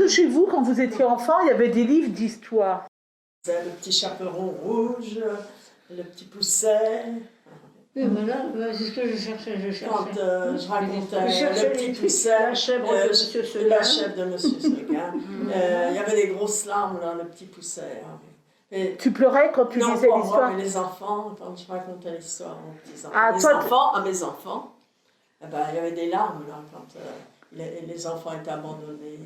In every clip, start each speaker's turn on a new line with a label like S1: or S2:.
S1: que chez vous, quand vous étiez enfant, il y avait des livres d'histoire?
S2: Le petit chaperon rouge, le petit pousset.
S3: Oui, voilà, c'est ce que je cherchais.
S2: Quand je racontais
S3: cherchais
S2: le petit
S3: les trucs,
S2: pousset,
S3: la chèvre de Monsieur Seguin.
S2: la chèvre de Monsieur Seguin. Il y avait des grosses larmes dans le petit pousset. Et
S1: Tu pleurais quand tu
S2: non,
S1: lisais
S2: pas moi,
S1: l'histoire?
S2: mais les enfants, quand je racontais l'histoire aux petits-enfants.
S1: Ah,
S2: les
S1: toi,
S2: enfants, à mes enfants, eh ben, il y avait des larmes là, quand les enfants étaient abandonnés.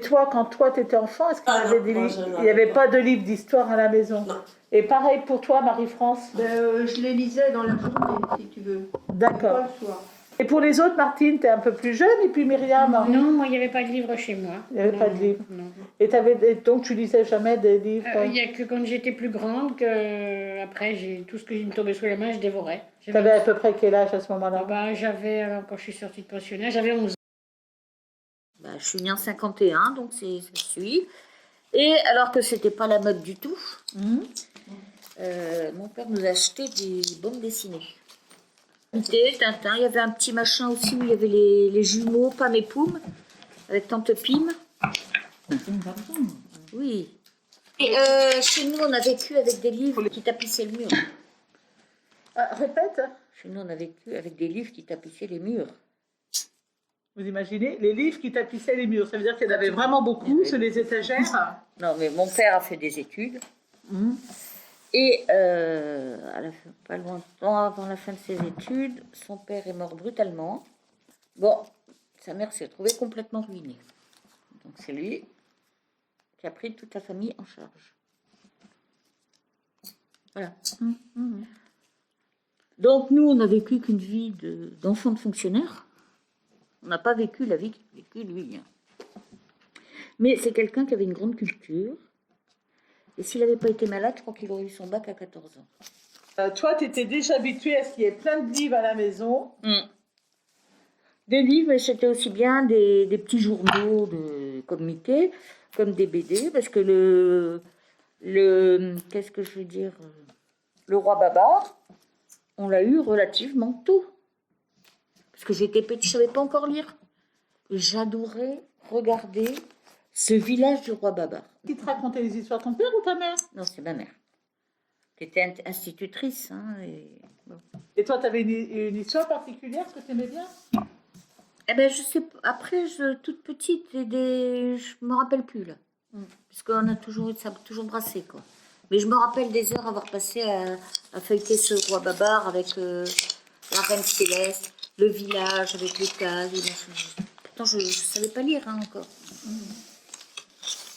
S1: Toi, quand toi, tu étais enfant, est-ce qu'il y
S2: Ah
S1: avait
S2: non,
S1: des
S2: moi,
S1: livres?
S2: je n'en
S1: Il n'y avait
S2: avais
S1: pas de livres d'histoire à la maison?
S2: Non.
S1: Et pareil pour toi, Marie-France?
S3: Je les lisais dans la journée, si tu veux.
S1: D'accord.
S3: Pas le soir.
S1: Et pour les autres, Martine, tu es un peu plus jeune, et puis Myriam?
S4: Non, moi, il n'y avait pas de livre chez moi.
S1: Il n'y avait
S4: Non,
S1: pas de livre.
S4: Non.
S1: Et donc, tu lisais jamais des livres?
S4: Il n'y a que quand j'étais plus grande que après, tout ce que me tombait sous les mains, je dévorais.
S1: Tu avais à peu près quel âge à ce moment-là?
S4: Quand je suis sortie de pensionnaire, j'avais 11 ans.
S5: Je suis née en 51, donc ça suit. Et alors que c'était pas la mode du tout, mon père nous a acheté des bandes dessinées. Tintin, il y avait un petit machin aussi où il y avait les jumeaux, Pam et Poum, avec Tante Pim. Oui. Et chez nous, on a vécu avec des livres qui tapissaient le mur.
S1: Répète.
S5: Chez nous, on a vécu avec des livres qui tapissaient les murs.
S1: Vous imaginez, les livres qui tapissaient les murs. Ça veut dire qu'il y en avait vraiment beaucoup sur les étagères.
S5: Non, mais mon père a fait des études. Et pas longtemps avant la fin de ses études, son père est mort brutalement. Bon, sa mère s'est retrouvée complètement ruinée. Donc c'est lui qui a pris toute la famille en charge. Voilà. Donc nous, on n'a vécu qu'une vie d'enfant de fonctionnaire. On n'a pas vécu la vie qu'il a vécue lui. Mais c'est quelqu'un qui avait une grande culture. Et s'il n'avait pas été malade, je crois qu'il aurait eu son bac à 14 ans.
S1: Toi, tu étais déjà habituée à ce qu'il y ait plein de livres à la maison.
S5: Des livres, mais c'était aussi bien des petits journaux comme Mickey, comme des BD, parce que qu'est-ce que je veux dire, le roi Babar, on l'a eu relativement tôt. Parce que j'étais petite, je ne savais pas encore lire. Et j'adorais regarder ce village du roi Babar.
S1: Qui te racontait les histoires, ton père ou ta mère?
S5: Non, c'est ma mère, qui était institutrice.
S1: Et toi, tu avais une histoire particulière, ce que tu aimais bien?
S5: Eh ben, je sais pas. Après, toute petite, je me rappelle plus, là. Parce qu'on a toujours brassé, quoi. Mais je me rappelle des heures avoir passé à feuilleter ce roi Babar avec la reine Céleste, le village avec les cases. Pourtant, je ne savais pas lire encore.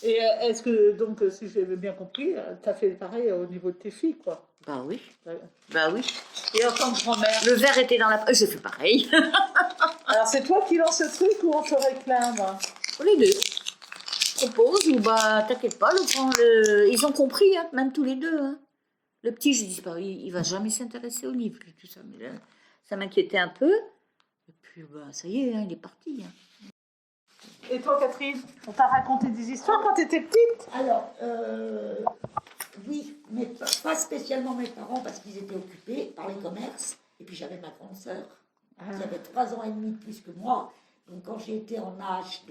S1: Et est-ce que, donc, si j'ai bien compris, tu as fait pareil au niveau de tes filles, quoi?
S5: Bah oui.
S1: Et en tant que grand-mère?
S5: Le verre était dans la... J'ai fait pareil.
S1: Alors, c'est toi qui lance ce truc ou on te réclame?
S5: Les deux. Je propose ou t'inquiète pas, ils ont compris, même tous les deux. Le petit, je dis pas, il va jamais s'intéresser aux livres, tout ça. Mais là, ça m'inquiétait un peu. Et puis, ça y est, il est parti.
S1: Et toi, Catherine, on t'a raconté des histoires quand tu étais petite?
S6: Alors, oui, mais pas spécialement mes parents parce qu'ils étaient occupés par les commerces. Et puis j'avais ma grande sœur qui avait 3 ans et demi de plus que moi. Donc quand j'ai été en âge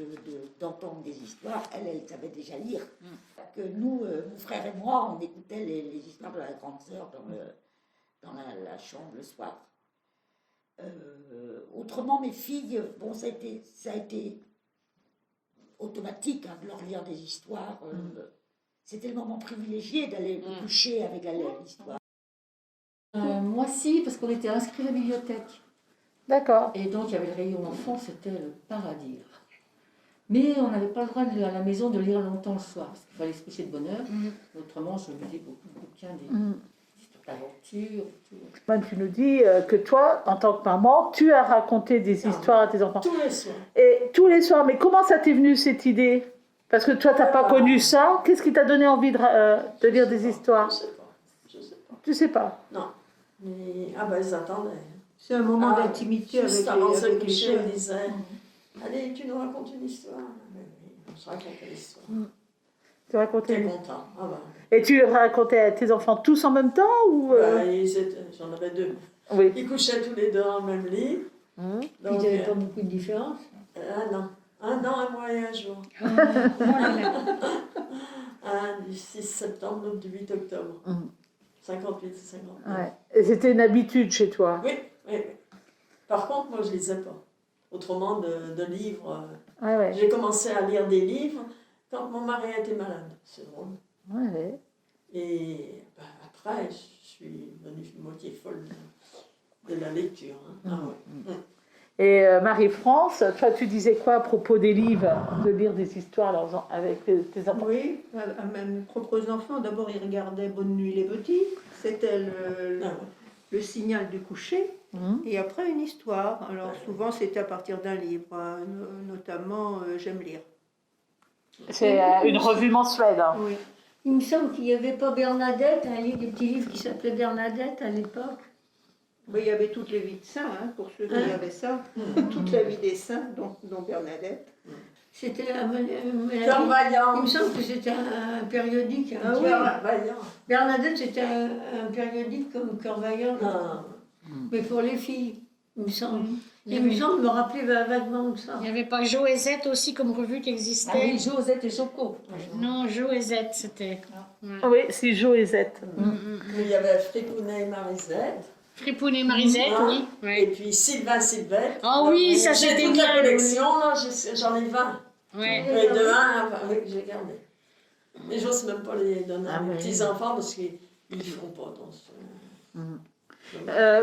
S6: d'entendre des histoires, elle savait déjà lire. Que nous, mon frère et moi, on écoutait les histoires de la grande sœur dans la chambre le soir. Autrement, mes filles, bon, ça a été automatique de leur lire des histoires. C'était le moment privilégié d'aller me coucher avec l'histoire.
S7: Moi, si, parce qu'on était inscrits à la bibliothèque.
S1: D'accord.
S7: Et donc, il y avait le rayon enfant, c'était le paradis. Mais on n'avait pas le droit à la maison de lire longtemps le soir, parce qu'il fallait se coucher de bonne heure. Autrement, je lisais beaucoup de bouquins, des histoires d'aventure.
S1: Tu nous dis que toi, en tant que maman, tu as raconté des histoires à tes enfants.
S2: Tous les soirs.
S1: Et tous les soirs. Mais comment ça t'est venu, cette idée? Parce que toi, tu n'as pas connu ça. Qu'est-ce qui t'a donné envie de lire des histoires?
S2: Je sais pas.
S1: Tu sais pas?
S2: Non. Mais, ils attendaient.
S3: C'est un moment d'intimité
S2: juste avant de se
S3: avec les
S2: coucher,
S3: jeunes.
S2: ils disaient allez, tu nous racontes une histoire. On se racontait l'histoire.
S1: Tu racontais.
S2: T'es content.
S1: Et tu racontais à tes enfants tous en même temps ou
S2: j'en avais 2.
S1: Oui.
S2: Ils couchaient tous les deux dans le même lit.
S3: Ils n'avaient pas beaucoup de différence.
S2: Non. 1 an, 1 mois et 1 jour.
S4: Oh là là.
S2: Du 6 septembre, l'autre du 8 octobre. 58 et 59.
S1: Ouais. Et c'était une habitude chez toi.
S2: Oui, oui, oui. Par contre, moi, je ne lisais pas. Autrement, de livres.
S1: Ouais, ouais.
S2: J'ai commencé à lire des livres quand mon mari était malade. C'est drôle.
S1: Ouais, ouais.
S2: Et bah, après, je suis devenue moitié folle de la lecture. Hein. Ah, ouais.
S1: Et Marie-France, toi, tu disais quoi à propos des livres, de lire des histoires avec tes enfants?
S3: Oui, à mes propres enfants, d'abord ils regardaient Bonne nuit les petits, c'était
S2: Ah, ouais.
S3: le signal du coucher, et après une histoire. Alors souvent c'était à partir d'un livre, notamment J'aime lire.
S1: C'est une revue mensuelle. Hein.
S3: Oui.
S8: Il me semble qu'il n'y avait pas Bernadette, un livre, des petits livres qui s'appelaient Bernadette à l'époque.
S3: Mais il y avait toutes les vies de saints, hein, pour ceux qui avaient ça. Toute la vie des saints, dont Bernadette.
S8: C'était
S2: Cœur vaillant.
S8: il me semble que c'était un périodique.
S3: Ah oui.
S2: Cœur vaillant.
S8: Bernadette, c'était un périodique comme Cœur Vaillant,
S2: Ah.
S8: mais pour les filles, il me semble. Il me semble me rappeler vaguement de ça.
S4: Il n'y avait pas Jo et Z aussi comme revue qui
S7: Ah
S4: existait?
S7: oui, Josette et Choco.
S4: Non, Jo et Z, c'était.
S1: Oui, c'est Jo et Z.
S2: Il y avait Fripounet et Marisette.
S4: Fripoune et Marisette,
S2: Hein.
S4: oui.
S2: Et
S4: Ouais.
S2: puis Sylvain Sylvette.
S4: Ah oui, ça,
S2: j'ai
S4: c'était
S2: toute
S4: bien,
S2: la collection, là, j'en ai 20.
S4: Ouais.
S2: Et de 1 avec j'ai gardé. Mais j'ose même pas les donner à
S1: Ah
S2: mes
S1: ouais.
S2: petits-enfants parce qu'ils ne font pas. Donc,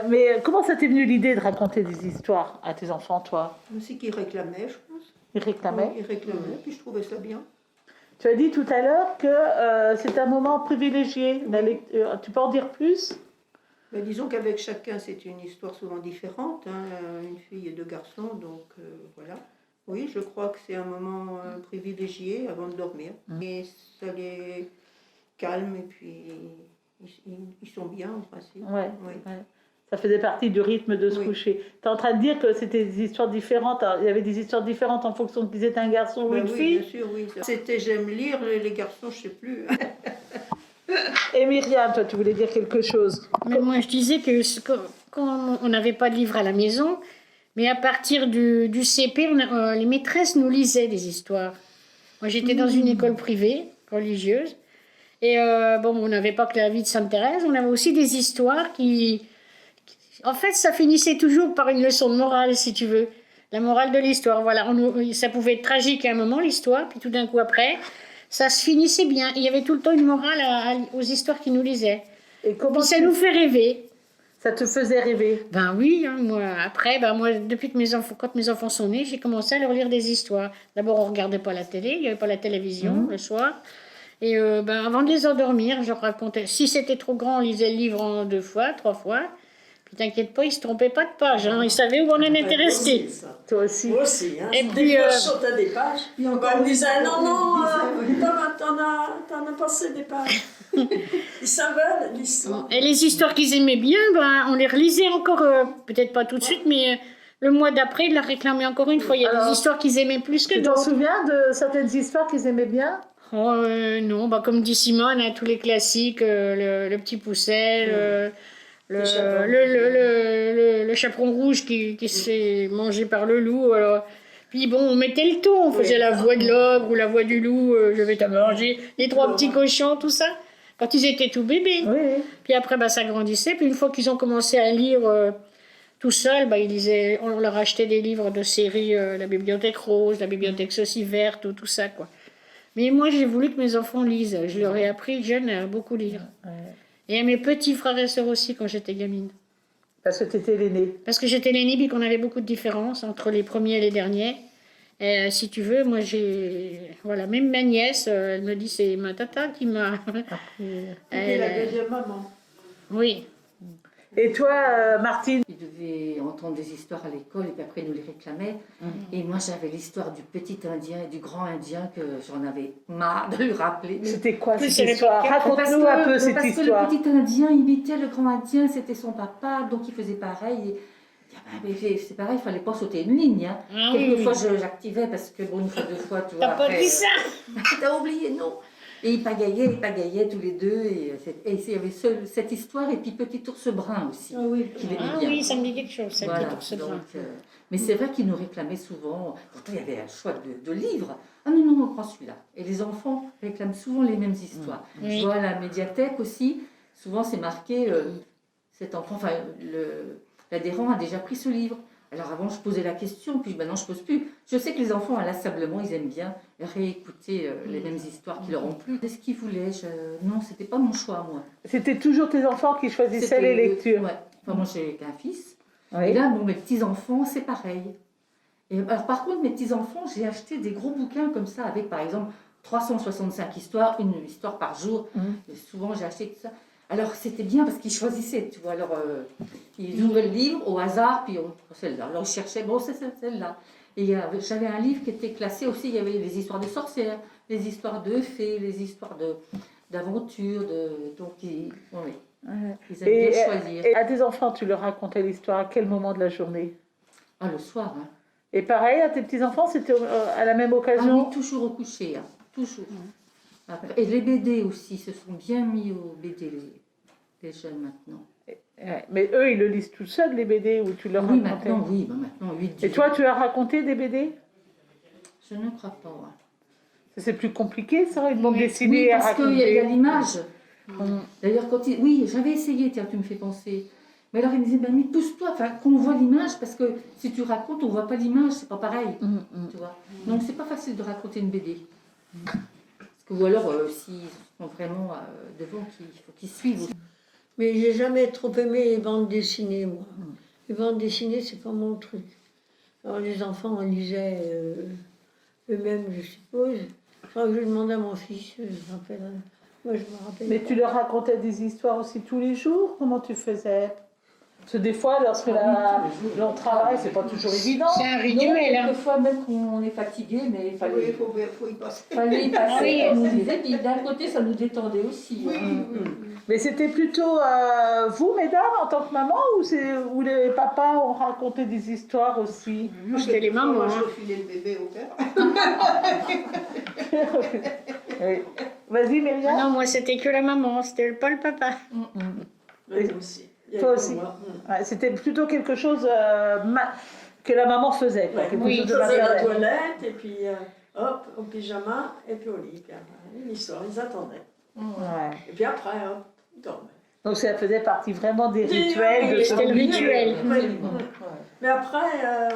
S1: Mais comment ça t'est venu l'idée de raconter des histoires à tes enfants, toi?
S3: Aussi qu'ils réclamaient, je pense.
S1: Ils réclamaient?
S3: Ils réclamaient, puis je trouvais ça bien.
S1: Tu as dit tout à l'heure que c'est un moment privilégié, la lecture. Tu peux en dire plus?
S3: Mais disons qu'avec chacun, c'est une histoire souvent différente, hein, une fille et 2 garçons, donc voilà. Oui, je crois que c'est un moment privilégié avant de dormir. Et ça les calme, et puis ils sont bien en principe.
S1: Ouais.
S3: Oui.
S1: Ouais. Ça faisait partie du rythme de se
S3: Oui.
S1: coucher. Tu es en train de dire que c'était des histoires différentes. Il y avait des histoires différentes en fonction qu'ils étaient un garçon ou
S3: Ben
S1: une
S3: oui,
S1: fille.
S3: bien sûr, oui. C'était J'aime lire, les garçons, je sais plus.
S1: Et Myriam, toi, tu voulais dire quelque chose?
S4: Mais moi, je disais que quand on n'avait pas de livre à la maison, mais à partir du CP, les maîtresses nous lisaient des histoires. Moi, j'étais dans une école privée, religieuse. Et bon, on n'avait pas que la vie de Sainte Thérèse, on avait aussi des histoires en fait, ça finissait toujours par une leçon de morale, si tu veux. La morale de l'histoire, voilà. Ça pouvait être tragique à un moment, l'histoire, puis tout d'un coup après, ça se finissait bien. Il y avait tout le temps une morale aux histoires qu'ils nous lisaient.
S1: Et comment
S4: Puis ça nous fait rêver.
S1: ça te faisait rêver?
S4: Ben oui, hein, moi, après, moi, depuis que quand mes enfants sont nés, j'ai commencé à leur lire des histoires. D'abord, on ne regardait pas la télé, il n'y avait pas la télévision le soir. Et avant de les endormir, je leur racontais. Si c'était trop grand, on lisait le livre en 2 fois, 3 fois. Puis t'inquiète pas, ils ne se trompaient pas de page. Hein, ils savaient où on en était resté.
S1: Toi aussi.
S2: moi aussi. Hein.
S4: Et
S2: Des
S4: puis,
S2: fois, je sautais des pages.
S3: Il y a
S2: On
S3: encore
S2: me disait
S3: des
S2: non,
S3: gens
S2: non,
S3: qui disaient,
S2: t'en as passé des pages. Ils savaient l'histoire.
S4: Et les histoires qu'ils aimaient bien, on les relisait encore, peut-être pas tout de suite, mais le mois d'après, ils la réclamaient encore une fois. Il y a
S1: Alors,
S4: des histoires qu'ils aimaient plus que
S1: Tu t'en
S4: d'autres.
S1: souviens de certaines histoires qu'ils aimaient bien?
S4: Oh, non, comme dit Simone, hein, tous les classiques, le petit Poucet, le chaperon rouge qui se fait manger par le loup. Alors, puis bon, on mettait le ton, on faisait la voix de l'ogre ou la voix du loup, je vais te manger, les 3 petits cochons, tout ça, quand ils étaient tout bébés.
S1: Oui.
S4: Puis après, ça grandissait. Puis une fois qu'ils ont commencé à lire tout seuls, ils lisaient, on leur achetait des livres de série, la Bibliothèque Rose, la Bibliothèque Saucy Verte, tout ça, quoi. Mais moi, j'ai voulu que mes enfants lisent. Je leur ai appris, jeune, à beaucoup lire.
S1: Ouais.
S4: Et à mes petits frères et sœurs aussi, quand j'étais gamine.
S1: Parce que tu étais l'aînée.
S4: Parce que j'étais l'aînée, puis qu'on avait beaucoup de différences entre les premiers et les derniers. Et, si tu veux, moi, voilà, même ma nièce, elle me dit, c'est ma tata qui m'a...
S3: C'était la deuxième maman.
S4: Oui.
S1: Et toi, Martine?
S7: Ils devaient entendre des histoires à l'école et puis après ils nous les réclamaient. Et moi j'avais l'histoire du petit Indien et du grand Indien que j'en avais marre de lui rappeler.
S1: C'était quoi
S4: Plus
S1: cette
S4: c'est
S1: histoire?
S4: répliqué.
S1: Raconte-nous un peu cette
S7: parce
S1: histoire.
S7: que le petit Indien imitait le grand Indien, c'était son papa, donc il faisait pareil. Et, mais c'est pareil, il fallait pas sauter une ligne. Hein.
S4: Ah oui,
S7: Quelquefois
S4: oui.
S7: j'activais parce que bon, une fois, 2 fois, tu vois.
S4: T'as pas
S7: après,
S4: dit ça?
S7: T'as oublié, non. Et ils pagaillaient tous les deux. Et il y avait cette histoire et puis Petit ours brun aussi.
S3: Ah oui.
S7: Qu'il aimait
S4: Ah
S7: bien.
S4: oui, ça me dit quelque chose, ça
S7: Voilà,
S4: petit ours brun.
S7: donc, mais c'est vrai qu'ils nous réclamaient souvent. Pourtant, il y avait un choix de livres. Ah non, non, on prend celui-là. Et les enfants réclament souvent les mêmes histoires.
S4: Oui.
S7: Je vois à la médiathèque aussi, souvent c'est marqué cet enfant, enfin, l'adhérent a déjà pris ce livre. Alors avant, je posais la question, puis maintenant, je ne pose plus. Je sais que les enfants, inlassablement, ils aiment bien réécouter les mêmes histoires qui leur ont plu. C'est ce qu'ils voulaient. Non, ce n'était pas mon choix, moi.
S1: C'était toujours tes enfants qui choisissaient
S7: C'était
S1: les lectures.
S7: Ouais. Enfin, moi, j'ai qu'un fils.
S1: Oui.
S7: Et là, bon, mes petits-enfants, c'est pareil. Et, alors, par contre, mes petits-enfants, j'ai acheté des gros bouquins comme ça, avec par exemple 365 histoires, une histoire par jour. Et souvent, j'ai acheté tout ça. Alors, c'était bien parce qu'ils choisissaient, tu vois. Alors, ils ouvraient le livre au hasard, puis on prend celle-là. Alors, ils cherchaient, bon, c'est celle-là. Et j'avais un livre qui était classé aussi, il y avait les histoires de sorcières, les histoires de fées, les histoires d'aventures. Donc, ils aiment bien choisir.
S1: Et à tes enfants, tu leur racontais l'histoire à quel moment de la journée?
S7: Ah, le soir, hein.
S1: Et pareil, à tes petits-enfants, c'était à la même
S7: Ah
S1: occasion?
S7: oui, toujours au coucher, hein. Toujours. Après, et les BD aussi, se sont bien mis aux BD, les jeunes maintenant.
S1: Ouais, mais eux, ils le lisent tout seuls, les BD, ou tu leur
S7: Oui,
S1: racontais?
S7: maintenant, 8
S1: Et toi, tu as raconté des BD?
S7: Je ne crois pas, ouais.
S1: C'est plus compliqué, ça, une bande
S7: Oui,
S1: dessinée à
S7: parce qu'il
S1: raconter.
S7: y a l'image. D'ailleurs, oui, j'avais essayé, tiens, tu me fais penser. Mais alors, il me disait, mamie, pousse-toi, enfin, qu'on voit l'image, parce que si tu racontes, on ne voit pas l'image, c'est pas pareil. Tu vois. Donc, c'est pas facile de raconter une BD. Parce que, ou alors, s'ils sont vraiment devant, il faut qu'ils suivent.
S8: Mais j'ai jamais trop aimé les bandes dessinées, moi. Les bandes dessinées, c'est pas mon truc. Alors les enfants en lisaient eux-mêmes, je suppose. Je crois que je demandais à mon fils, je me rappelle. Moi, je me rappelle.
S1: Mais tu leur racontais des histoires aussi tous les jours? Comment tu faisais? Parce que des fois, lorsque l'on travaille, c'est pas toujours évident.
S4: C'est un rituel, hein.
S7: Quelquefois, même qu'on est fatigué, mais il fallait,
S3: Oui, faut y passer.
S7: fallait y passer,
S4: Oui.
S7: comme on disait. Puis d'un côté, ça nous détendait aussi. hein.
S1: Mais c'était plutôt vous, mesdames, en tant que maman, ou les papas ont raconté des histoires aussi?
S4: Nous, c'était les mamans.
S3: Moi,
S4: hein.
S3: je refilais le bébé au père.
S1: Oui. Vas-y, Myriam.
S4: Ah non, moi, c'était que la maman, c'était pas le papa.
S2: Mais aussi. Il y a
S1: Toi
S2: que
S1: aussi.
S2: moi.
S1: Ouais, c'était plutôt quelque chose que la maman faisait. Quoi,
S2: Ouais.
S1: quelque
S4: Oui.
S1: chose
S2: Ils
S1: de
S2: faisaient la
S1: maternel.
S2: toilette, et puis hop, au pyjama, et puis au lit. Puis après, une histoire, ils attendaient.
S1: Ouais.
S2: Et puis après, hop, ils dormaient.
S1: Donc ça faisait partie vraiment des
S2: Oui,
S1: rituels.
S2: oui,
S1: de
S4: c'était le
S1: famille.
S4: rituel.
S2: Oui. Mais après,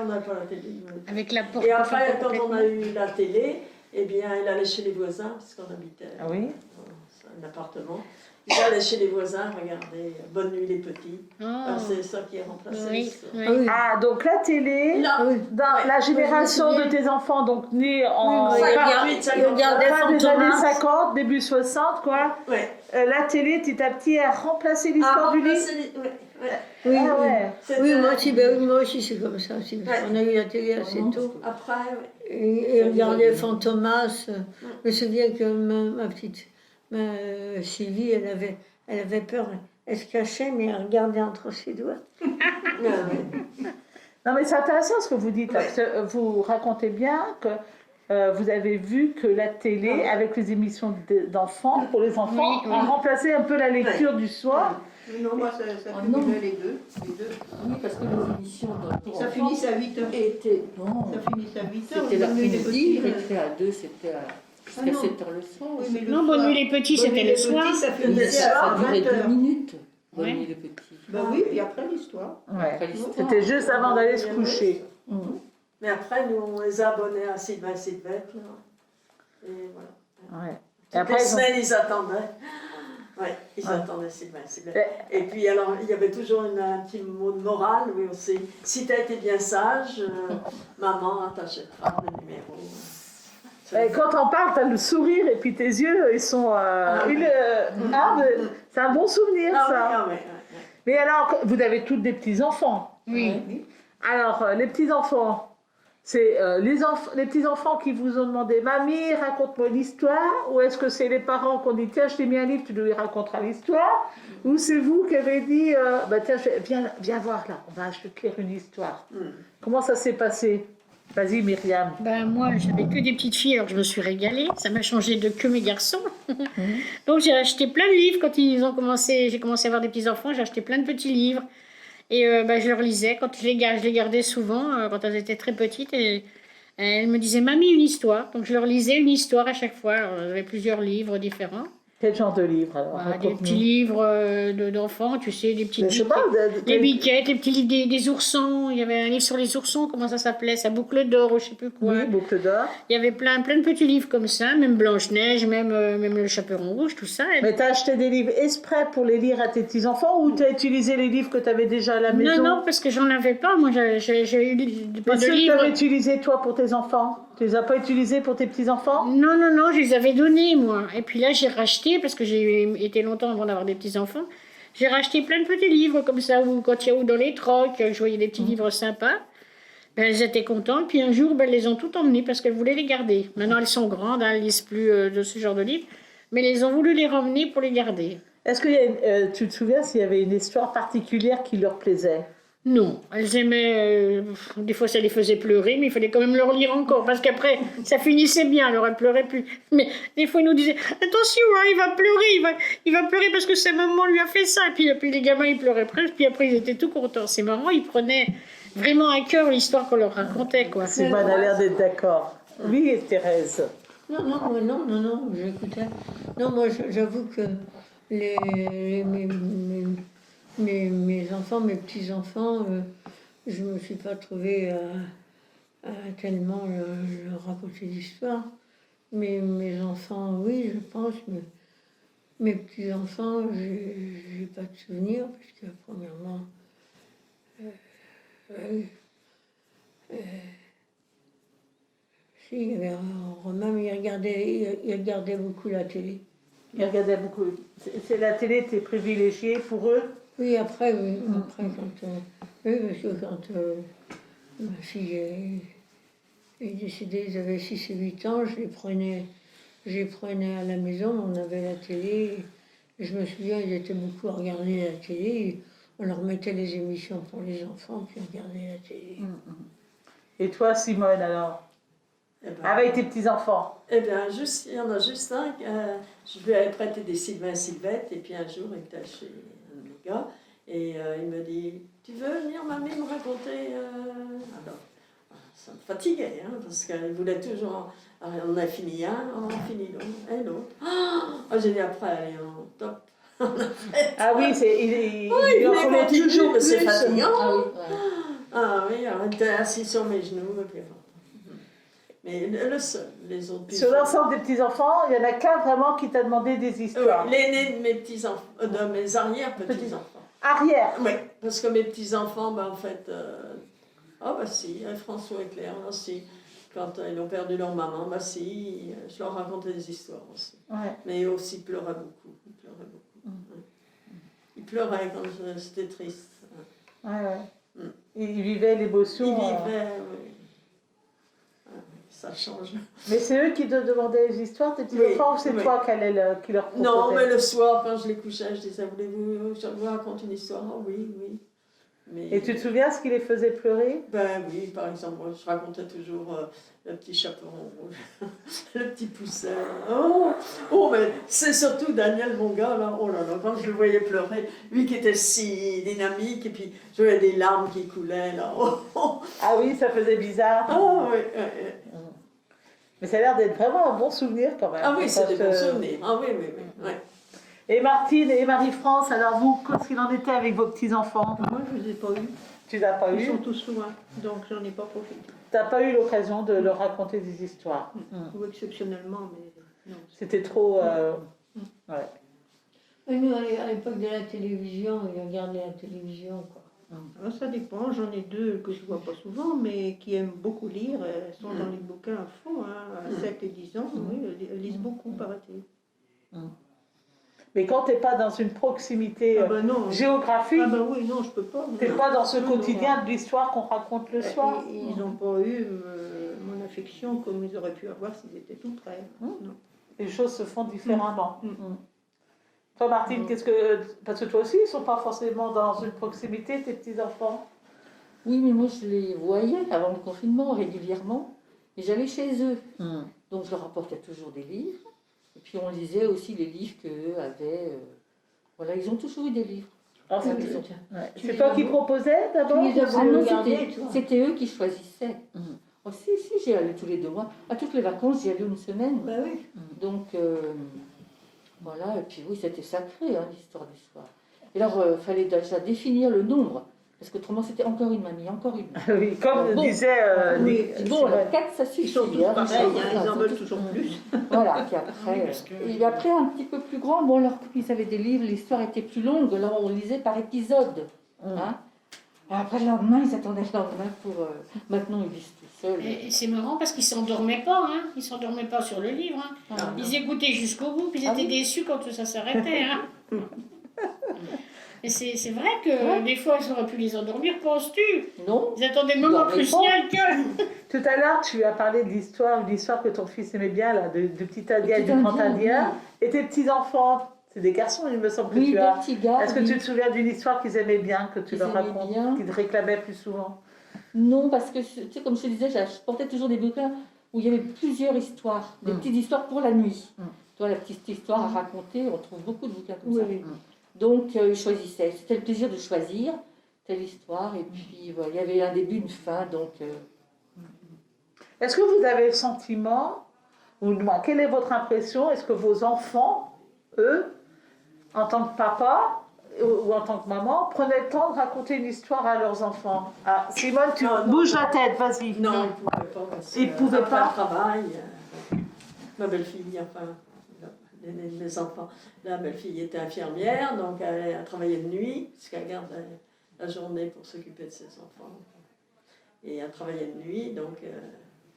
S2: on n'avait pas la télé.
S4: Avec la porte.
S2: Et après,
S4: ouverte
S2: quand on a eu la télé, eh bien, il allait chez les voisins, parce qu'on habitait
S1: Ah oui.
S2: dans un appartement. Il allait chez les voisins, regarder Bonne nuit les petits.
S4: Ah.
S2: C'est ça qui est remplacé.
S4: Oui,
S2: l'histoire.
S4: oui.
S1: Ah, donc la télé,
S2: Là,
S1: dans
S2: ouais.
S1: la génération de tes enfants, donc nés en
S8: Oui,
S1: fin-
S8: il regardait
S1: fin des années
S8: Fantomas.
S1: 50, début 60, quoi.
S2: Ouais.
S1: La télé, petit à petit, a remplacé l'histoire du livre.
S8: Oui,
S1: Ah
S8: oui.
S1: ouais.
S8: Oui, moi aussi c'est comme ça. Aussi, parce qu'on a eu la télé assez tôt.
S2: Après, ouais.
S8: Et regardait Fantomas. Je me souviens que ma petite Sylvie, elle avait peur. Elle se cachait, mais elle regardait entre ses doigts.
S1: Non, mais c'est intéressant ce que vous dites, là, parce que vous racontez bien que vous avez vu que la télé, avec les émissions d'enfants, pour les enfants,
S4: Oui,
S1: a
S4: oui.
S1: remplacé un peu la lecture du soir.
S3: Non, moi, ça
S7: non.
S3: cumulait les deux.
S7: Oui, parce que les émissions pour
S3: Ça
S7: enfants
S3: finissait à 8h.
S7: étaient... Non,
S3: Ça finissait à 8h.
S7: c'était l'après-midi, récré à 2, c'était jusqu'à
S3: Ah non.
S7: 7h le soir.
S3: Oui, mais le
S4: Non,
S3: soir-
S4: Bonne nuit les petits,
S3: Bonne
S4: c'était
S3: nuit
S4: le
S3: les
S4: soir.
S3: petits, ça
S7: Mais
S3: finissait à
S7: ça durait
S3: 20h.
S7: 2 minutes. Bonne
S4: Ouais.
S7: nuit les petits.
S3: Bah oui, et après l'histoire.
S1: Ouais.
S7: Après l'histoire.
S1: C'était juste avant d'aller se coucher.
S2: Mais après, nous, on les a abonnés à Sylvain et Sylvette. là. Et voilà.
S1: Ouais. Et
S2: Toutes
S1: après,
S2: les
S1: ils ont-
S2: semaines, ils attendaient. Ouais, ils attendaient Sylvain et Sylvette. Et puis, alors, il y avait toujours un petit mot de morale, oui, aussi. Si tu as été bien sage, maman t'achètera le numéro.
S1: Et quand on parle, t'as le sourire et puis tes yeux, ils sont. C'est un bon souvenir,
S2: Ah oui,
S1: ça.
S2: ah oui, ouais.
S1: Mais alors, vous avez toutes des petits-enfants.
S4: Oui.
S1: Alors, les petits-enfants, c'est les petits-enfants qui vous ont demandé « Mamie, raconte-moi l'histoire » ou est-ce que c'est les parents qui ont dit « Tiens, je t'ai mis un livre, tu lui raconteras l'histoire » ou c'est vous qui avez dit « Tiens, viens voir là, on va écrire une histoire ». Comment ça s'est passé? Vas-y, Myriam.
S4: Ben, moi, j'avais que des petites filles, alors je me suis régalée. Ça m'a changé de que mes garçons. Donc, j'ai acheté plein de livres quand j'ai commencé à avoir des petits-enfants. J'ai acheté plein de petits livres. Et ben, je leur lisais. Quand je les gardais souvent, quand elles étaient très petites. Et elles me disaient, Mamie, une histoire. Donc, je leur lisais une histoire à chaque fois. Alors, j'avais plusieurs livres différents.
S1: Quel genre de livre alors?
S4: Voilà, des
S1: Raconte-nous.
S4: petits livres d'enfants, tu sais, des petites
S1: Mais je sais pas,
S4: les biquettes, les petits livres des oursons. Il y avait un livre sur les oursons, comment ça s'appelait? Ça, Boucle d'or ou je sais plus quoi.
S1: Oui, Boucle d'or.
S4: Il y avait plein de petits livres comme ça, même Blanche-Neige, même le Chaperon Rouge, tout ça.
S1: Mais t'as acheté des livres exprès pour les lire à tes petits-enfants ou t'as utilisé les livres que t'avais déjà à la maison?
S4: Non, parce que j'en avais pas. Moi, j'ai eu pas
S1: Mais
S4: de
S1: ceux que
S4: livres.
S1: t'avais utilisés toi pour tes enfants, tu les as pas utilisés pour tes petits-enfants?
S4: Non, je les avais donnés, moi. Et puis là, j'ai racheté, parce que j'ai été longtemps avant d'avoir des petits-enfants, j'ai racheté plein de petits livres comme ça, ou quand il y a ou dans les trocs, je voyais des petits livres sympas. Ben, elles étaient contentes, puis un jour, ben, elles les ont toutes emmenées parce qu'elles voulaient les garder. Maintenant, elles sont grandes, elles ne lisent plus de ce genre de livres, mais elles ont voulu les ramener pour les garder.
S1: Est-ce que tu te souviens s'il y avait une histoire particulière qui leur plaisait?
S4: Non, elles aimaient, des fois ça les faisait pleurer, mais il fallait quand même leur lire encore, parce qu'après, ça finissait bien, alors elles pleuraient plus. Mais des fois, ils nous disaient, attention, hein, il va pleurer, il va pleurer parce que sa maman lui a fait ça. Et puis les gamins, ils pleuraient presque, puis après, ils étaient tout contents. C'est marrant, ils prenaient vraiment à cœur l'histoire qu'on leur racontait, quoi.
S1: Simone a l'air d'être d'accord. Oui, et Thérèse.
S8: Non, j'écoutais. Non, moi, j'avoue que mes enfants, mes petits-enfants, je ne me suis pas trouvée à tellement leur raconter l'histoire. Mais mes enfants, oui, je pense, mais mes petits-enfants, j'ai pas de souvenirs, parce que premièrement, si, il y avait Romain, mais il regardait beaucoup la télé.
S1: Ils regardaient beaucoup. C'est la télé était privilégiée pour eux.
S8: Oui, après, après oui, parce que quand ma fille est décédée, ils avaient 6 et 8 ans, je les prenais à la maison, on avait la télé, et je me souviens, ils étaient beaucoup à regarder la télé, on leur mettait les émissions pour les enfants, puis ils regardaient la télé.
S1: Et toi, Simone, alors?
S2: Eh ben,
S1: Avec tes petits-enfants?
S2: eh bien, il y en a juste un. Je lui avais prêté des Sylvain Sylvette, et puis un jour, il était chez un de mes gars, et il me dit, tu veux venir, mamie, me raconter Alors, ça me fatiguait, hein, parce qu'il voulait toujours. Alors, on a fini un, on a fini l'autre, et l'autre. Ah, j'ai dit après, allez, on top.
S1: Ah oui,
S2: il voulait toujours, mais c'est fatigant.
S7: Ah oui, ouais.
S2: Ah oui, alors, on était assis sur mes genoux, et puis enfin. Mais le seul, les autres.
S1: Sur l'ensemble des petits-enfants, il n'y en a qu'un vraiment qui t'a demandé des histoires.
S2: L'aîné de mes petits-enfants, de mes arrière-petits-enfants.
S1: Arrière?
S2: Oui, parce que mes petits-enfants, ben, en fait, si, François et Claire, si, quand ils ont perdu leur maman, si, je leur racontais des histoires aussi.
S1: Ouais.
S2: Mais aussi, ils pleuraient beaucoup. Ouais. Ils pleuraient quand c'était triste.
S1: Ouais. Ils vivaient l'émotion.
S2: Ils vivaient, oui. Ça change.
S1: Mais c'est eux qui te demandaient les histoires, tes petits-enfants, ou c'est toi qui leur proposais?
S2: Non, mais le soir, quand je les couchais, je disais, voulez-vous que je vous raconte une histoire? Oh, oui. Mais,
S1: et tu te souviens ce qui les faisait pleurer?
S2: Ben oui, par exemple, moi, je racontais toujours le petit chaperon rouge, le petit pousset. Oh, mais c'est surtout Daniel, mon gars, là, oh là là, quand je le voyais pleurer, lui qui était si dynamique, et puis je voyais des larmes qui coulaient, là.
S1: Ah oui, ça faisait bizarre.
S2: Ah oui.
S1: Mais ça a l'air d'être vraiment un bon souvenir quand même.
S2: Ah oui, c'est des bons souvenirs. Ah oui.
S1: Et Martine et Marie-France, alors vous, qu'est-ce qu'il en était avec vos petits-enfants?
S3: Moi, je ne les ai pas eus.
S1: Tu n'as pas
S3: Ils
S1: eu?
S3: sont tous loin, donc j'en ai pas profité.
S1: Tu n'as pas eu l'occasion de leur raconter des histoires?
S3: Ou exceptionnellement, mais non.
S1: C'était trop... Ouais.
S8: Et nous, à l'époque de la télévision, ils regardaient la télévision, quoi.
S3: Alors, ça dépend, j'en ai deux que je vois pas souvent, mais qui aiment beaucoup lire. Elles sont dans les bouquins à fond, hein, à 7 et 10 ans, oui, elles lisent beaucoup, paraît-il.
S1: Mais quand tu n'es pas dans une proximité
S3: Non.
S1: géographique,
S3: Ah ben oui, non, je peux pas.
S1: tu n'es pas dans ce
S3: Non,
S1: quotidien de l'histoire qu'on raconte le soir.
S3: Ils n'ont pas eu mon affection comme ils auraient pu avoir s'ils étaient tout près. Non.
S1: Les choses se font différemment. Toi, Martine, qu'est-ce que... Parce que toi aussi, ils ne sont pas forcément dans une proximité, tes petits-enfants.
S7: Oui, mais moi je les voyais avant le confinement régulièrement et j'allais chez eux. Donc je leur apportais toujours des livres. Et puis on lisait aussi les livres qu'eux avaient. Voilà, ils ont toujours eu des livres.
S1: Ah,
S7: à la
S1: c'est
S7: maison.
S1: c'est toi qui proposais d'abord?
S3: Tu les as
S7: Ah non,
S3: regardés, toi.
S7: c'était eux qui choisissaient. Oh, si, j'y allais tous les 2 mois. À toutes les vacances, j'y allais une semaine.
S3: Bah oui.
S7: Donc, voilà, et puis oui, c'était sacré, hein, l'histoire du soir. Et alors, il fallait déjà définir le nombre, parce qu'autrement, c'était encore une mamie, encore une mamie.
S1: Oui, comme
S7: Bon.
S1: disait...
S3: Oui,
S7: Bon, 4, ça suffit.
S3: Ils sont tous
S7: hein,
S3: pareils,
S7: voilà,
S3: ils en
S7: c'est
S3: veulent
S7: tout.
S3: toujours plus.
S7: Voilà, puis après, et après, un petit peu plus grand, bon, alors, comme ils avaient des livres, l'histoire était plus longue, là, on lisait par épisode. Hein. Et après, le lendemain, ils attendaient le lendemain pour... maintenant, ils lisent tout seuls.
S4: Et c'est marrant parce qu'ils s'endormaient pas, hein. Ils s'endormaient pas sur le livre. Hein. Ils écoutaient jusqu'au bout, puis ils étaient déçus quand ça s'arrêtait. Hein. Et c'est vrai que des fois, ils auraient pu les endormir, penses-tu?
S7: Non.
S4: Ils attendaient le moment
S7: dormaient
S4: crucial que...
S1: Tout à l'heure, tu as parlé de l'histoire que ton fils aimait bien, là, de petit Indien et
S7: Petit
S1: du grand
S7: Indien,
S1: Indien. Et tes petits-enfants, c'est des garçons, il me semble que
S7: Oui,
S1: tu
S7: des
S1: as.
S7: petits gars.
S1: Est-ce que
S7: oui.
S1: tu te souviens d'une histoire qu'ils aimaient bien, que tu
S7: Qu'ils
S1: leur
S7: aimaient
S1: racontes,
S7: bien.
S1: qu'ils te réclamaient plus souvent?
S7: Non, parce que, tu sais, comme je te disais, je portais toujours des bouquins où il y avait plusieurs histoires, des petites histoires pour la nuit. Toi, la petite histoire à raconter, on trouve beaucoup de bouquins comme ça. Donc, ils choisissaient. C'était le plaisir de choisir telle histoire. Et puis, voilà, il y avait un début, une fin. Donc,
S1: Est-ce que vous avez le sentiment, ou du moins, quelle est votre impression? Est-ce que vos enfants, eux, en tant que papa ou en tant que maman, prenaient le temps de raconter une histoire à leurs enfants? Ah, Simone, tu bouges la tête, vas-y.
S2: Non, ils ne pouvaient pas. Parce
S1: Ils
S2: que
S1: pouvaient
S2: après
S1: pas.
S2: le travail, ma belle-fille, enfin, l'aînée de mes enfants, la belle-fille était infirmière, donc elle travaillait de nuit, puisqu'elle garde la journée pour s'occuper de ses enfants. Et elle travaillait de nuit, donc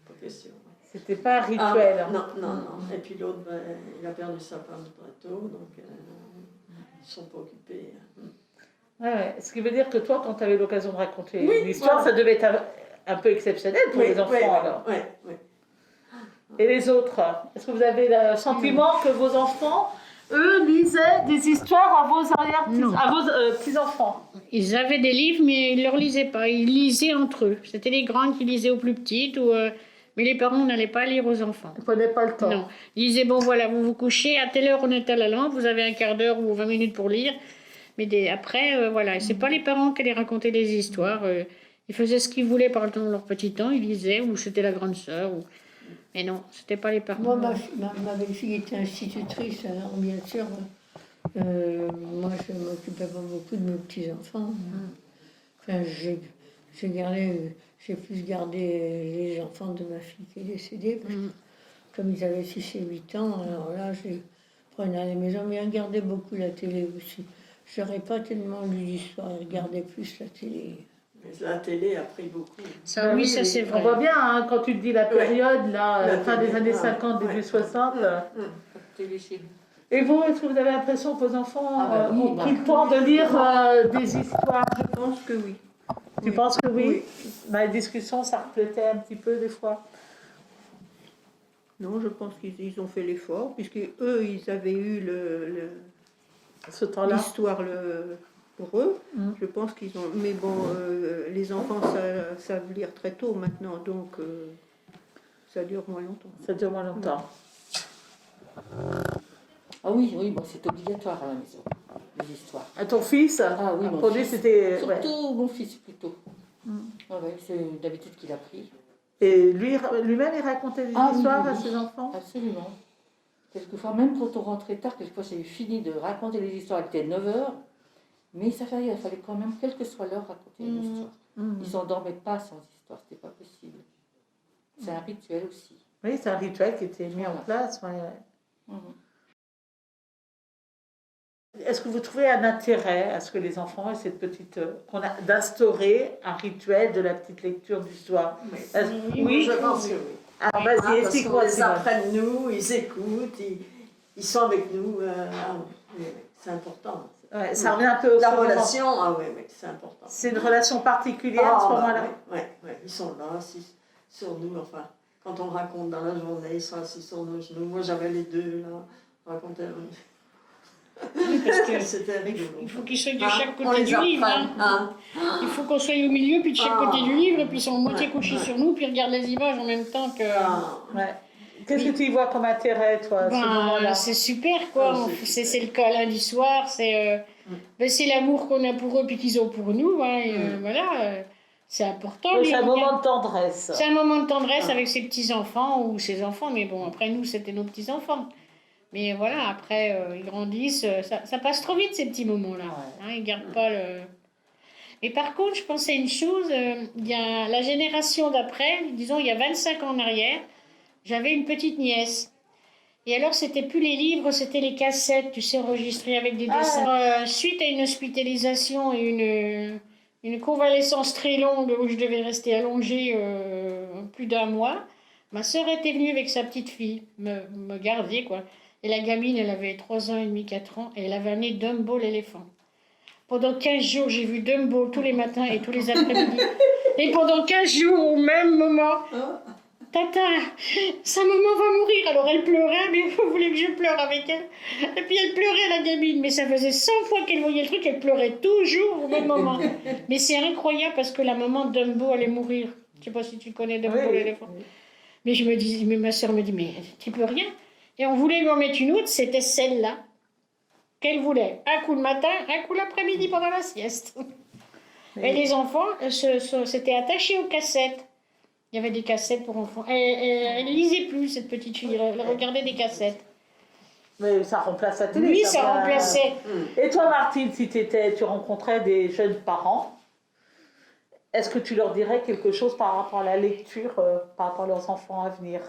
S2: pas question.
S1: C'était pas un rituel.
S2: Non. Et puis l'autre, il a perdu sa femme très tôt, donc ils ne sont pas occupés.
S1: Ouais. Ce qui veut dire que toi, quand tu avais l'occasion de raconter
S2: Oui,
S1: une histoire,
S2: voilà.
S1: ça devait être un peu exceptionnel pour les enfants alors.
S2: Oui.
S1: Et les autres, est-ce que vous avez le sentiment que vos enfants, eux, lisaient des histoires à vos petits-enfants?
S4: Ils avaient des livres, mais ils ne leur lisaient pas. Ils lisaient entre eux. C'était les grands qui lisaient aux plus petites, mais les parents n'allaient pas lire aux enfants.
S1: Ils ne prenaient pas le temps.
S4: Non. Ils disaient, bon voilà, vous vous couchez, à telle heure on est à la lampe, vous avez un quart d'heure ou 20 minutes pour lire. Mais après, voilà, c'est pas les parents qui allaient raconter les histoires. Ils faisaient ce qu'ils voulaient pendant leur petit temps, ils lisaient, ou c'était la grande sœur. Mais non, c'était pas les parents.
S8: Moi, ma belle-fille était institutrice, alors bien sûr, moi je ne m'occupais pas beaucoup de mes petits-enfants. Enfin, j'ai plus gardé les enfants de ma fille qui est décédée, parce que comme ils avaient 6 et 8 ans, alors là, je les prenais à la maison, mais ils regardaient beaucoup la télé aussi. Je n'aurais pas tellement lu d'histoire, ils regardaient plus la télé.
S2: Mais la télé a pris beaucoup.
S4: Ça, oui, ça c'est vrai.
S1: On voit bien, hein, quand tu te dis la période, là,
S2: La
S1: fin
S2: télé,
S1: des années
S2: ouais.
S1: 50, début
S2: Ouais.
S1: 60.
S7: télé chez nous.
S1: Et vous, est-ce que vous avez l'impression que vos enfants
S7: Ah bah oui,
S1: ont
S7: bah.
S1: pris le temps de lire des histoires?
S3: Je pense que oui.
S1: Tu penses que oui? Dans les discussions, ça reflétait un petit peu des fois.
S3: Non, je pense qu'ils ont fait l'effort, puisque eux, ils avaient eu
S1: Ce temps-là.
S3: l'histoire pour eux.
S1: Mm.
S3: Je pense qu'ils ont. Mais bon, les enfants savent lire très tôt maintenant, donc ça dure moins longtemps.
S1: Ça dure moins longtemps.
S7: Ah oui, bon, c'est obligatoire à la maison, les histoires.
S1: À ton fils,
S7: Ah oui, mon
S1: pour lui,
S7: fils.
S1: c'était...
S7: Surtout mon fils, plutôt. Ah ouais, c'est d'habitude qu'il a pris.
S1: Et lui-même, il racontait des histoires à ses enfants?
S7: Absolument. Quelquefois, même quand on rentrait tard, quelquefois j'ai fini de raconter les histoires, il était 9h, mais ça fait rien, il fallait quand même, quelle que soit l'heure, raconter une histoire. Ils ne s'endormaient pas sans histoire, c'était pas possible. C'est un rituel aussi.
S1: Oui, c'est un rituel qui était mis en place. Ouais. Est-ce que vous trouvez un intérêt à ce que les enfants aient cette petite... d'instaurer un rituel de la petite lecture du soir? Oui,
S2: Je pense que oui.
S1: Alors vas-y,
S2: Parce qu'on
S1: explique-moi,
S2: les
S1: Simone.
S2: apprenne nous, ils écoutent, ils sont avec nous. Oui, c'est important.
S1: Ouais, ça revient un peu au
S2: La
S1: moment.
S2: relation, oui, c'est important.
S1: C'est une relation particulière à ce moment-là.
S2: Oui, ils sont là, assis sur nous. Enfin, quand on raconte dans la journée, ils sont assis sur nos genoux. Moi, j'avais les deux, là. On racontait.
S4: Oui, parce que
S2: C'était rigolo.
S4: il faut qu'ils soient de
S2: Hein,
S4: chaque
S2: on
S4: côté
S2: les
S4: du livre.
S2: apprenne,
S4: Hein.
S2: hein.
S4: Il faut qu'on soit au milieu, puis de chaque
S2: Ah.
S4: côté du livre, et puis ils sont moitié
S2: Ouais,
S4: couchés
S2: ouais.
S4: sur nous, puis ils regardent les images en même temps que.
S2: Ah.
S1: Ouais. Qu'est-ce que tu y vois comme intérêt, toi, à ce moment-là?
S4: Ben, c'est super, quoi.
S2: Ah, c'est
S4: C'est le câlin du soir, c'est l'amour qu'on a pour eux, puis qu'ils ont pour nous. Hein, et, voilà, c'est important.
S1: Oui, c'est un
S4: lire.
S1: moment de tendresse.
S4: C'est un moment de tendresse avec ses petits-enfants ou ses enfants, mais bon, après nous, c'était nos petits-enfants. Mais voilà, après, ils grandissent, ça passe trop vite ces petits moments-là. Hein, ils gardent pas le. Mais par contre, je pensais à une chose, il y a la génération d'après, disons il y a 25 ans en arrière, j'avais une petite nièce. Et alors, c'était plus les livres, c'était les cassettes, tu sais, enregistrées avec des dessins. Suite à une hospitalisation et une convalescence très longue où je devais rester allongée plus d'un mois, ma sœur était venue avec sa petite fille me garder, quoi. Et la gamine, elle avait 3 ans et demi, 4 ans, et elle avait amené Dumbo l'éléphant. Pendant 15 jours, j'ai vu Dumbo tous les matins et tous les après-midi. Et pendant 15 jours, au même moment, Tata, sa maman va mourir. Alors elle pleurait, mais vous voulez que je pleure avec elle? Et puis elle pleurait, la gamine, mais ça faisait 100 fois qu'elle voyait le truc, elle pleurait toujours au même moment. Mais c'est incroyable parce que la maman de Dumbo allait mourir. Je sais pas si tu connais Dumbo l'éléphant. Mais je me dis, mais ma soeur me dit, mais tu peux rien. Et on voulait lui en mettre une autre, c'était celle-là qu'elle voulait. Un coup le matin, un coup l'après-midi pendant la sieste. Et les enfants s'étaient attachés aux cassettes. Il y avait des cassettes pour enfants. Elle lisait plus, cette petite fille. Elle regardait des cassettes.
S1: Mais ça remplace la télé.
S4: Oui, ça remplaçait.
S1: Et toi, Martine, si tu rencontrais des jeunes parents, est-ce que tu leur dirais quelque chose par rapport à la lecture, par rapport à leurs enfants à venir?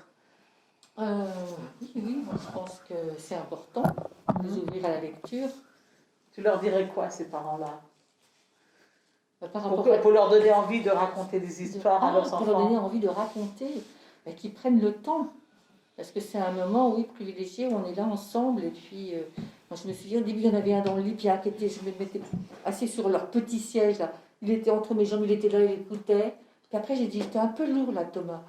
S7: Oui, moi je pense que c'est important de les ouvrir à la lecture.
S1: Tu leur dirais quoi, ces parents-là?
S7: Par rapport
S1: Pour leur donner envie de raconter des histoires à leurs
S7: pour leur donner
S1: enfants.
S7: envie de raconter, qu'ils prennent le temps. Parce que c'est un moment, oui, privilégié, où on est là ensemble. Et puis, moi, je me souviens, au début, il y en avait un dans le lit, puis je me mettais assis sur leur petit siège, là. Il était entre mes jambes, il était là, il écoutait. Puis après, j'ai dit, j'étais un peu lourd, là, Thomas.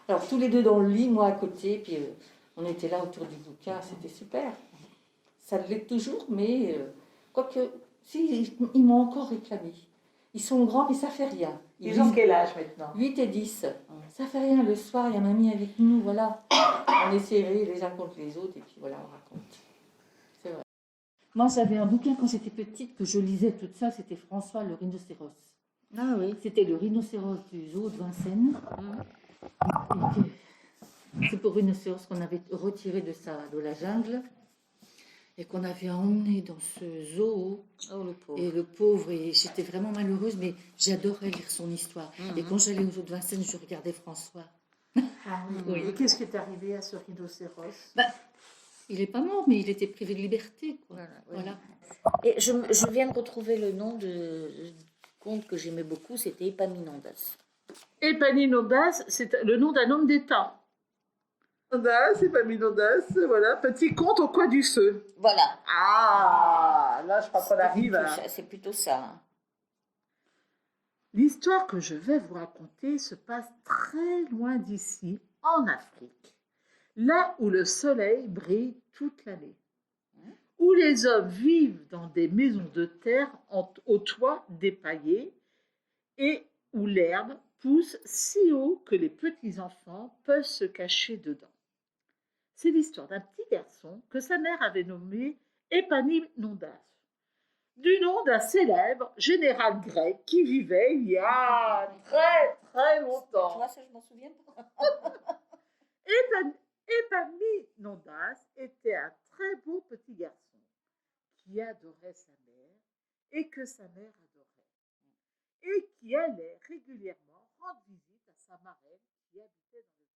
S7: Alors, tous les deux dans le lit, moi à côté, puis on était là autour du bouquin, c'était super. Ça l'est toujours, mais quoique, si, ils m'ont encore réclamé. Ils sont grands, mais ça fait rien.
S1: Ils ont quel âge maintenant?
S7: 8 et 10. Ça fait rien, le soir, il y a mamie avec nous, voilà. On est serrés les uns contre les autres, et puis voilà, on raconte. C'est vrai. Moi, j'avais un bouquin quand j'étais petite que je lisais toute seule, c'était François le rhinocéros.
S5: Ah oui.
S7: C'était le rhinocéros du zoo de Vincennes. Et que c'est pour rhinocéros qu'on avait retiré de la jungle et qu'on avait emmené dans ce zoo.
S5: Oh, le pauvre.
S7: Et le pauvre, et j'étais vraiment malheureuse, mais j'adorais lire son histoire. Et quand j'allais au zoo de Vincennes, je regardais François.
S1: Ah oui. Et qu'est-ce qui est arrivé à ce rhinocéros?
S7: Il n'est pas mort, mais il était privé de liberté, quoi. Voilà.
S5: Et je viens de retrouver le nom de conte que j'aimais beaucoup, c'était Épaminondas.
S1: Épaminondas, c'est le nom d'un homme d'État. Épaminondas, voilà, petit conte au coin du feu.
S5: Voilà.
S1: Ah, là je crois qu'on arrive à...
S5: C'est plutôt ça. Hein.
S1: L'histoire que je vais vous raconter se passe très loin d'ici, en Afrique, là où le soleil brille toute l'année, où les hommes vivent dans des maisons de terre au toit dépaillé et où l'herbe pousse si haut que les petits-enfants peuvent se cacher dedans. C'est l'histoire d'un petit garçon que sa mère avait nommé Épaminondas, du nom d'un célèbre général grec qui vivait il y a très très longtemps.
S5: Tu vois, ça je m'en souviens pas.
S1: Épaminondas était un très beau petit garçon qui adorait sa mère et que sa mère adorait et qui allait régulièrement rendre visite à sa marraine qui habitait dans le